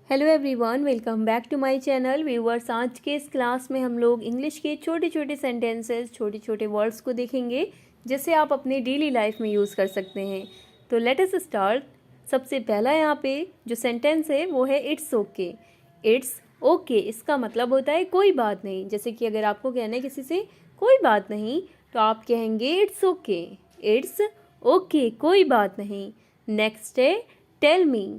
Hello everyone, welcome back to my channel viewers. आज के इस क्लास में हम लोग इंग्लिश के छोटे छोटे सेंटेंसेस, छोटे छोटे वर्ड्स को देखेंगे जिसे आप अपने डेली लाइफ में यूज़ कर सकते हैं। तो लेट अस स्टार्ट। सबसे पहला यहाँ पे जो सेंटेंस है वो है इट्स ओके। इट्स ओके इसका मतलब होता है कोई बात नहीं। जैसे कि अगर आपको कहना है किसी से कोई बात नहीं तो आप कहेंगे इट्स ओके। इट्स ओके कोई बात नहीं। नेक्स्ट है tell me.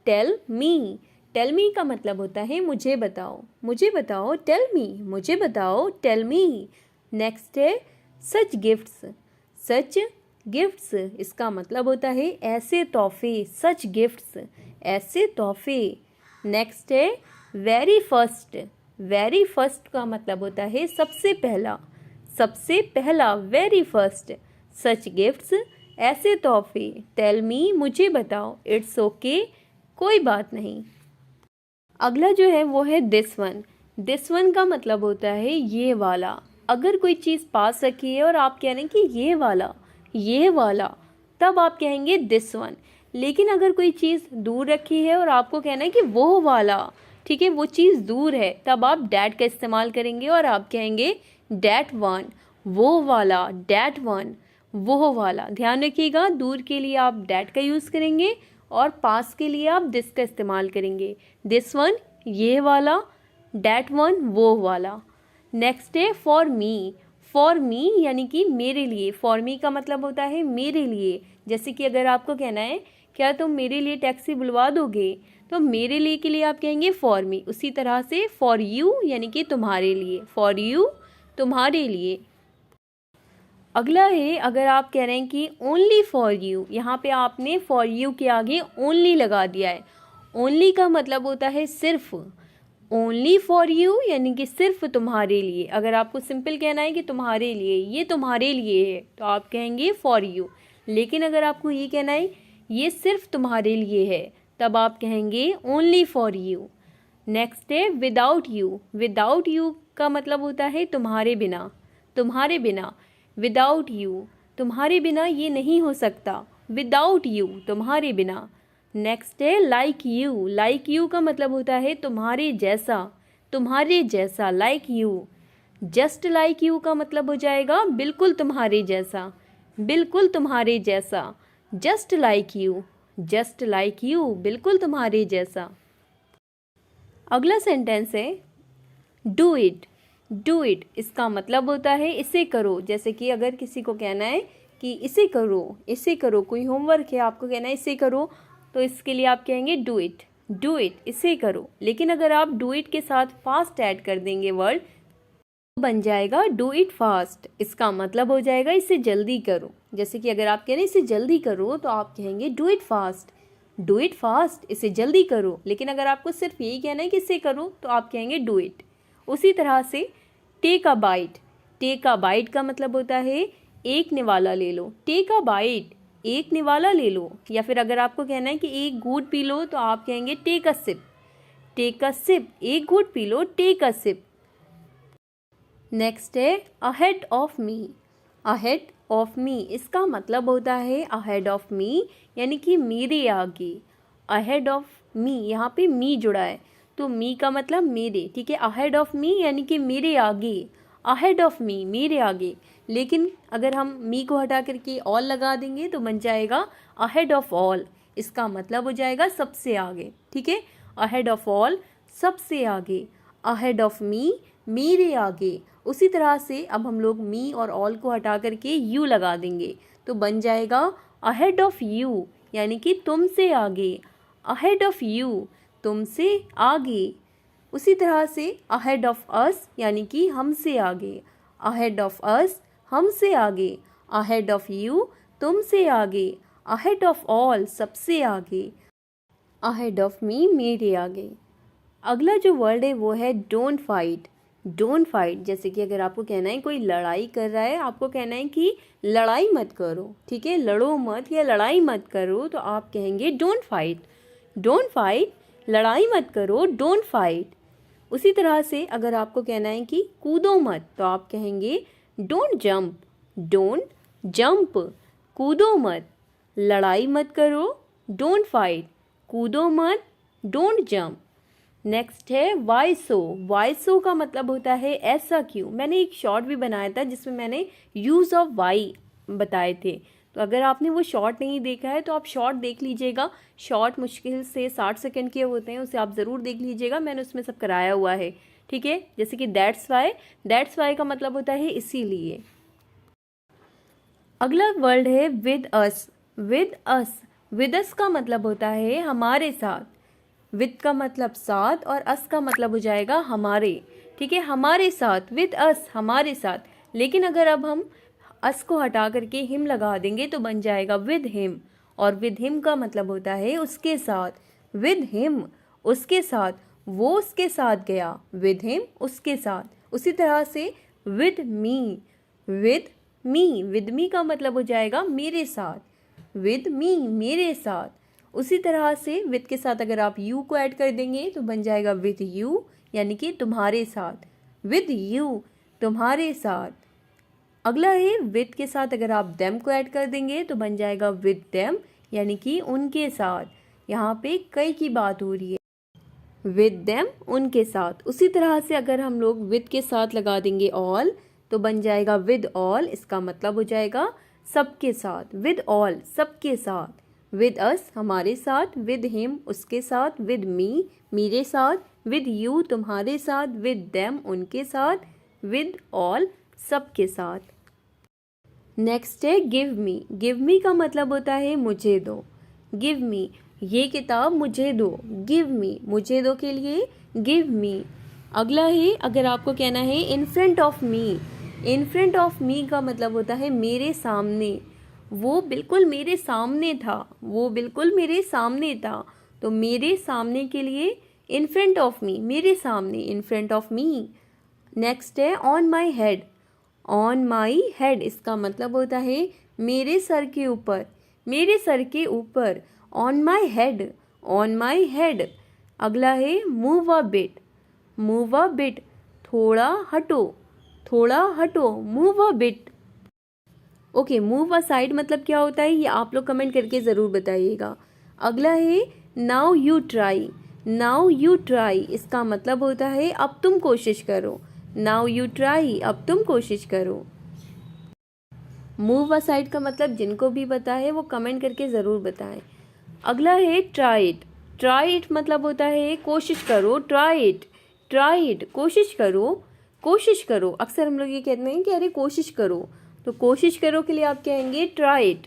Tell me. Tell me का मतलब होता है मुझे बताओ, मुझे बताओ। टेल मी, मुझे बताओ। Tell me. नेक्स्ट है सच गिफ्ट्स। सच गिफ्ट्स इसका मतलब होता है ऐसे तोहफे। सच गिफ्ट्स, ऐसे तोहफे। नेक्स्ट है वेरी फर्स्ट। वेरी फर्स्ट का मतलब होता है सबसे पहला। सबसे पहला, वेरी फर्स्ट। सच गिफ्ट्स, ऐसे तोहफे। टेल मी, मुझे बताओ। इट्स ओके कोई बात नहीं। अगला जो है वो है दिस वन। दिस वन का मतलब होता है ये वाला। अगर कोई चीज़ पास रखी है और आप कह रहे हैं कि ये वाला, तब आप कहेंगे दिस वन। लेकिन अगर कोई चीज़ दूर रखी है और आपको कहना है कि वो वाला, ठीक है, वो चीज़ दूर है, तब आप डैट का इस्तेमाल करेंगे और आप कहेंगे डैट वन, वो वाला। डैट वन, वो वाला। ध्यान रखिएगा, दूर के लिए आप डैट का यूज़ करेंगे और पास के लिए आप दिस का इस्तेमाल करेंगे। दिस वन, ये वाला। डैट वन, वो वाला। नेक्स्ट है फॉर मी। फॉर मी यानी कि मेरे लिए। फॉर मी का मतलब होता है मेरे लिए। जैसे कि अगर आपको कहना है क्या तुम मेरे लिए टैक्सी बुलवा दोगे, तो मेरे लिए के लिए आप कहेंगे फॉर मी। उसी तरह से फॉर यू यानी कि तुम्हारे लिए। फॉर यू, तुम्हारे लिए। अगला है अगर आप कह रहे हैं कि ओनली फॉर यू, यहाँ पे आपने फॉर यू के आगे ओनली लगा दिया है। ओनली का मतलब होता है सिर्फ। ओनली फॉर यू यानी कि सिर्फ तुम्हारे लिए। अगर आपको सिंपल कहना है कि तुम्हारे लिए, ये तुम्हारे लिए है, तो आप कहेंगे फॉर यू। लेकिन अगर आपको ये कहना है ये सिर्फ तुम्हारे लिए है, तब आप कहेंगे ओनली फॉर यू। नेक्स्ट है विदाउट यू। विदाउट यू का मतलब होता है तुम्हारे बिना। तुम्हारे बिना। विदाउट यू, तुम्हारे बिना ये नहीं हो सकता। विदाउट यू, तुम्हारे बिना। नेक्स्ट है लाइक यू। लाइक यू का मतलब होता है तुम्हारे जैसा। तुम्हारे जैसा, like you. Just like you का मतलब हो जाएगा बिल्कुल तुम्हारे जैसा। बिल्कुल तुम्हारे जैसा। Just like you. Just like you, बिल्कुल तुम्हारे जैसा। अगला सेंटेंस है डू इट। डू इट इसका मतलब होता है इसे करो। जैसे कि अगर किसी को कहना है कि इसे करो, इसे करो, कोई होमवर्क है, आपको कहना है इसे करो, तो इसके लिए आप कहेंगे डू इट। डू इट, इसे करो। लेकिन अगर आप डू इट के साथ फास्ट ऐड कर देंगे वर्ड, तो बन जाएगा डू इट फास्ट। इसका मतलब हो जाएगा इसे जल्दी करो। जैसे कि अगर आप कह रहे हैं इसे जल्दी करो, तो आप कहेंगे do it fast. Do it fast, इसे जल्दी करो। लेकिन अगर आपको सिर्फ यही कहना है कि इसे करो, तो आप कहेंगे डू इट। उसी तरह से take a bite. Take a bite का मतलब होता है एक निवाला ले लो। टेक अ बाइट, एक निवाला ले लो। या फिर अगर आपको कहना है कि एक घूंट पी लो, तो आप कहेंगे take a sip. Take a sip, एक घूंट पी लो। Take a sip. नेक्स्ट है ahead of me. Ahead of me इसका मतलब होता है अहेड ऑफ मी यानी कि मेरे आगे। अहेड ऑफ मी, यहाँ पे मी जुड़ा है, तो मी का मतलब मेरे, ठीक है। अहेड ऑफ मी यानी कि मेरे आगे। अहेड ऑफ मी, मेरे आगे। लेकिन अगर हम मी को हटा करके ऑल लगा देंगे तो बन जाएगा अहेड ऑफ ऑल। इसका मतलब हो जाएगा सबसे आगे, ठीक है। अहेड ऑफ ऑल, सबसे आगे। अहेड ऑफ मी, मेरे आगे। उसी तरह से अब हम लोग मी और ऑल को हटा करके यू लगा देंगे, तो बन जाएगा अहेड ऑफ यू यानी कि तुमसे आगे। अहेड ऑफ यू, तुमसे आगे। उसी तरह से अहेड ऑफ अस यानी कि हमसे आगे। अहेड ऑफ अस, हमसे आगे। अहेड ऑफ यू, तुमसे आगे। अहेड ऑफ ऑल, सबसे आगे। अहेड ऑफ मी, मेरे आगे। अगला जो वर्ड है वो है डोंट फाइट। डोंट फाइट, जैसे कि अगर आपको कहना है कोई लड़ाई कर रहा है, आपको कहना है कि लड़ाई मत करो, ठीक है, लड़ो मत या लड़ाई मत करो, तो आप कहेंगे डोंट फाइट। डोंट फाइट, लड़ाई मत करो। Don't fight. उसी तरह से अगर आपको कहना है कि कूदो मत, तो आप कहेंगे डोंट जंप। डोंट जंप, कूदो मत। लड़ाई मत करो, डोंट फाइट। कूदो मत, डोंट जंप। नेक्स्ट है वाई सो। वाई सो का मतलब होता है ऐसा क्यों। मैंने एक शॉर्ट भी बनाया था जिसमें मैंने यूज़ ऑफ वाई बताए थे, तो अगर आपने वो शॉर्ट नहीं देखा है तो आप शॉर्ट देख लीजिएगा। शॉर्ट मुश्किल से 60 सेकंड के होते हैं, उसे आप ज़रूर देख लीजिएगा, मैंने उसमें सब कराया हुआ है। ठीक है, जैसे कि दैट्स वाई का मतलब होता है इसीलिए। अगला वर्ड है with us. With us, with us का मतलब होता है हमारे साथ। विद का मतलब साथ और अस का मतलब हो जाएगा हमारे। ठीक है, हमारे साथ, विद अस, हमारे साथ। लेकिन अगर अब हम अस को हटा करके हिम लगा देंगे तो बन जाएगा विद हिम, और विद हिम का मतलब होता है उसके साथ। विद हिम, उसके साथ, वो उसके साथ गया, विद हिम, उसके साथ। उसी तरह से विद मी, विद मी का मतलब हो जाएगा मेरे साथ, विद मी, मेरे साथ। उसी तरह से विद के साथ अगर आप यू को ऐड कर देंगे तो बन जाएगा विद यू, यानी कि तुम्हारे साथ, विद यू, तुम्हारे साथ। अगला है विद के साथ अगर आप देम को ऐड कर देंगे तो बन जाएगा विद देम, यानी कि उनके साथ। यहाँ पे कई की बात हो रही है, विद देम, उनके साथ। उसी तरह से अगर हम लोग विद के साथ लगा देंगे ऑल तो बन जाएगा विद ऑल, इसका मतलब हो जाएगा सबके साथ, विद ऑल, सबके साथ। विद अस, हमारे साथ, विद हिम, उसके साथ, विद मी, मेरे साथ, विद यू, तुम्हारे साथ, विद देम, उनके साथ, विद ऑल, सबके साथ। नेक्स्ट है गिव मी। गिव मी का मतलब होता है मुझे दो। गिव मी, ये किताब मुझे दो। गिव मी, मुझे दो के लिए गिव मी। अगला है अगर आपको कहना है इन front of me. In front of मी का मतलब होता है मेरे सामने। वो बिल्कुल मेरे सामने था, वो बिल्कुल मेरे सामने था। तो मेरे सामने के लिए इन फ्रंट ऑफ मी, मेरे सामने, in front of me. Next है on my head. On my head, इसका मतलब होता है मेरे सर के ऊपर, मेरे सर के ऊपर। On my head, on my head. अगला है move a bit. Move a bit, थोड़ा हटो, थोड़ा हटो, move a bit. Okay, move a side मतलब क्या होता है ये आप लोग कमेंट करके ज़रूर बताइएगा। अगला है now you try. Now you try, इसका मतलब होता है अब तुम कोशिश करो। नाउ यू ट्राई, अब तुम कोशिश करो। मूव अ साइड का मतलब जिनको भी पता है वो कमेंट करके ज़रूर बताएं। अगला है ट्राई इट। ट्राई इट मतलब होता है कोशिश करो, ट्राई इट, ट्राई इट, कोशिश करो, कोशिश करो। अक्सर हम लोग ये कहते हैं कि अरे कोशिश करो, तो कोशिश करो के लिए आप कहेंगे ट्राई इट,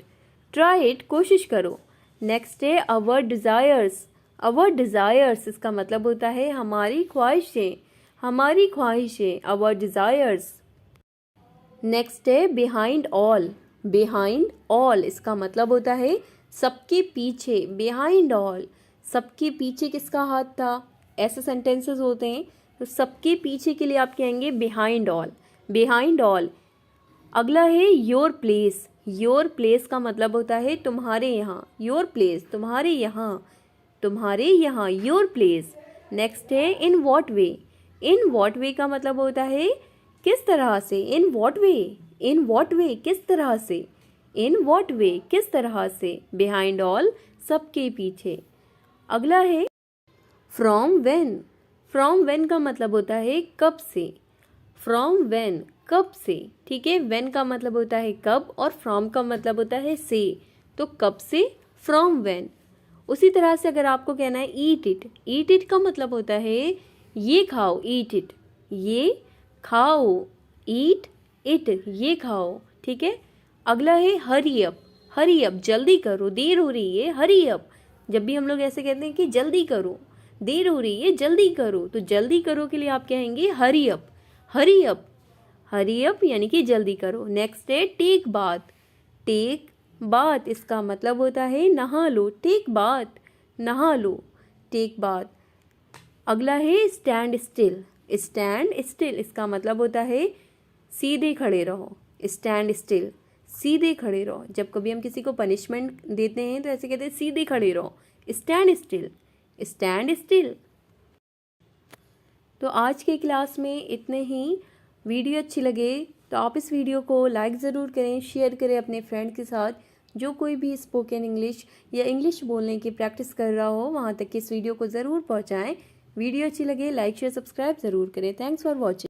ट्राई इट, कोशिश करो। नेक्स्ट है अवर डिज़ायर्स। अवर डिज़ायर्स, इसका मतलब होता है हमारी ख्वाहिशें, हमारी ख्वाहिशें, अवर डिज़ायर्स। नेक्स्ट है बिहाइंड ऑल। बिहाइंड ऑल, इसका मतलब होता है सबके पीछे, बिहाइंड ऑल। सबके पीछे किसका हाथ था, ऐसे सेंटेंसेस होते हैं, तो सबके पीछे के लिए आप कहेंगे बिहाइंड ऑल, बिहाइंड ऑल। अगला है योर प्लेस। योर प्लेस का मतलब होता है तुम्हारे यहाँ, योर प्लेस, तुम्हारे यहाँ, तुम्हारे यहाँ, योर प्लेस। नेक्स्ट है in what way. In what वे का मतलब होता है किस तरह से, in what way, in what वे, किस तरह से, इन वॉट वे, किस तरह से। बिहाइंड ऑल, सबके पीछे। अगला है फ्रॉम व्हेन। फ्रॉम व्हेन का मतलब होता है कब से, फ्रॉम व्हेन, कब से। ठीक है, व्हेन का मतलब होता है कब और फ्रॉम का मतलब होता है से, तो कब से, फ्रॉम व्हेन। उसी तरह से अगर आपको कहना है ईट इट। ईट इट का मतलब होता है ये खाओ, ईट इट, ये खाओ, ईट इट, ये खाओ। ठीक है। अगला है हरी अप। हरी अप, जल्दी करो, देर हो रही है, हरी अप। जब भी हम लोग ऐसे कहते हैं कि जल्दी करो, देर हो रही है, जल्दी करो, तो जल्दी करो के लिए आप कहेंगे hurry up, hurry up, hurry up, यानी कि जल्दी करो। नेक्स्ट है टेक बाथ। टेक बाथ, इसका मतलब होता है नहा लो, टेक बाथ, नहा लो, टेक बाथ। अगला है स्टैंड स्टिल। स्टैंड स्टिल, इसका मतलब होता है सीधे खड़े रहो, स्टैंड स्टिल, सीधे खड़े रहो। जब कभी हम किसी को पनिशमेंट देते हैं तो ऐसे कहते हैं सीधे खड़े रहो, स्टैंड स्टिल, स्टैंड स्टिल। तो आज के क्लास में इतने ही। वीडियो अच्छी लगे तो आप इस वीडियो को लाइक ज़रूर करें, शेयर करें अपने फ्रेंड के साथ। जो कोई भी स्पोकन इंग्लिश या इंग्लिश बोलने की प्रैक्टिस कर रहा हो वहाँ तक इस वीडियो को ज़रूर पहुँचाएँ। वीडियो अच्छी लगे लाइक शेयर सब्सक्राइब ज़रूर करें। Thanks for watching.